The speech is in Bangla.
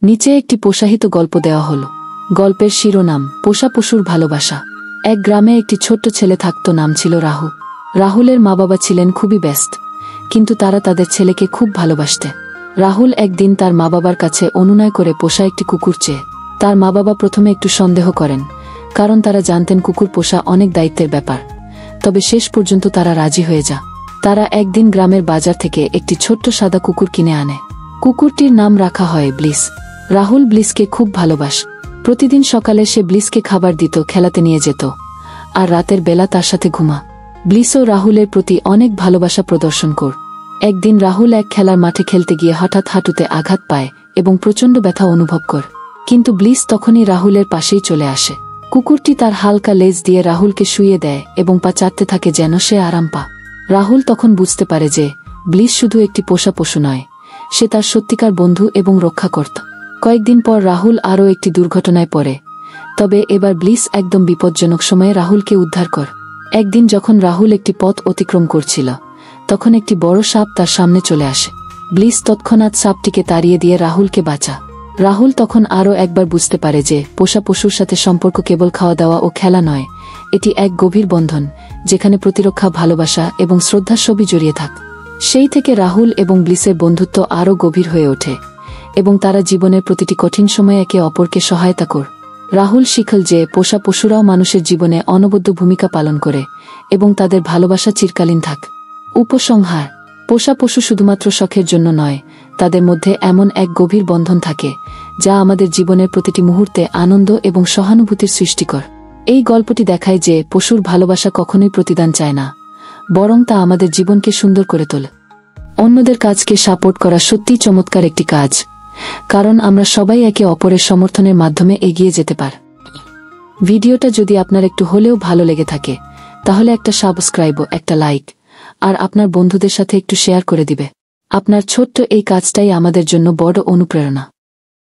নিচে একটি প্রসাহিত গল্প দেওয়া হলো। গল্পের শিরোনাম পোষা পশুর ভালোবাসা। এক গ্রামে একটি ছোট্ট ছেলে থাকত, নাম ছিল রাহুল। রাহুলের মা বাবা ছিলেন খুবই ব্যস্ত, কিন্তু তারা তাদের ছেলেকে খুব ভালোবাসতে। রাহুল একদিন তার মা বাবার কাছে অনুনয় করে পোষা একটি কুকুর চেয়ে। তার মা বাবা প্রথমে একটু সন্দেহ করেন, কারণ তারা জানতেন কুকুর পোষা অনেক দায়িত্বের ব্যাপার। তবে শেষ পর্যন্ত তারা রাজি হয়ে যায়। তারা একদিন গ্রামের বাজার থেকে একটি ছোট্ট সাদা কুকুর কিনে আনে। কুকুরটির নাম রাখা হয় ব্লিস। রাহুল ব্লিসকে খুব ভালোবাসে। প্রতিদিন সকালে সে ব্লিসকে খাবার দিত, খেলাতে নিয়ে যেত, আর রাতের বেলা তার সাথে ঘুমা। ব্লিসও রাহুলের প্রতি অনেক ভালোবাসা প্রদর্শন কর। একদিন রাহুল এক খেলার মাঠে খেলতে গিয়ে হঠাৎ হাঁটুতে আঘাত পায় এবং প্রচণ্ড ব্যথা অনুভব করে। কিন্তু ব্লিস তখনই রাহুলের পাশেই চলে আসে। কুকুরটি তার হালকা লেজ দিয়ে রাহুলকে শুইয়ে দেয় এবং পা চাটতে থাকে যেন সে আরাম পা। রাহুল তখন বুঝতে পারে যে ব্লিস শুধু একটি পোষা পশু নয়, সে তার সত্যিকার বন্ধু এবং রক্ষাকর্তা। কয়েকদিন পর রাহুল আরও একটি দুর্ঘটনায় পড়ে, তবে এবার ব্লিস একদম বিপজ্জনক সময়ে রাহুলকে উদ্ধার করে। একদিন যখন রাহুল একটি পথ অতিক্রম করছিল, তখন একটি বড় সাপ তার সামনে চলে আসে। ব্লিস তৎক্ষণাৎ সাপটিকে তাড়িয়ে দিয়ে রাহুলকে বাঁচা। রাহুল তখন আরও একবার বুঝতে পারে যে পোষা পশুর সাথে সম্পর্ক কেবল খাওয়া দাওয়া ও খেলা নয়, এটি এক গভীর বন্ধন যেখানে প্রতিরক্ষা, ভালোবাসা এবং শ্রদ্ধা সবই জড়িয়ে থাকে। সেই থেকে রাহুল এবং ব্লিসের বন্ধুত্ব আরও গভীর হয়ে ওঠে এবং তারা জীবনের প্রতিটি কঠিন সময়ে একে অপরকে সহায়তা করে। রাহুল শিখল যে পোষা পশুরাও মানুষের জীবনে অনবদ্য ভূমিকা পালন করে এবং তাদের ভালোবাসা চিরকালীন থাকে। উপসংহার: পোষা পশু শুধুমাত্র শখের জন্য নয়, তাদের মধ্যে এমন এক গভীর বন্ধন থাকে যা আমাদের জীবনের প্রতিটি মুহূর্তে আনন্দ এবং সহানুভূতির সৃষ্টি করে। এই গল্পটি দেখায় যে পশুর ভালোবাসা কখনোই প্রতিদান চায় না, বরং তা আমাদের জীবনকে সুন্দর করে তোলে। অন্যদের কাজকে সাপোর্ট করা সত্যিই চমৎকার একটি কাজ, কারণ আমরা সবাই একে অপরের সমর্থনের মাধ্যমে এগিয়ে যেতে পারি। ভিডিওটা যদি আপনার একটু হলেও ভালো লেগে থাকে, তাহলে একটা সাবস্ক্রাইব, একটা লাইক আর আপনার বন্ধুদের সাথে একটু শেয়ার করে দিবে। আপনার ছোট্ট এই কাজটাই আমাদের জন্য বড় অনুপ্রেরণা।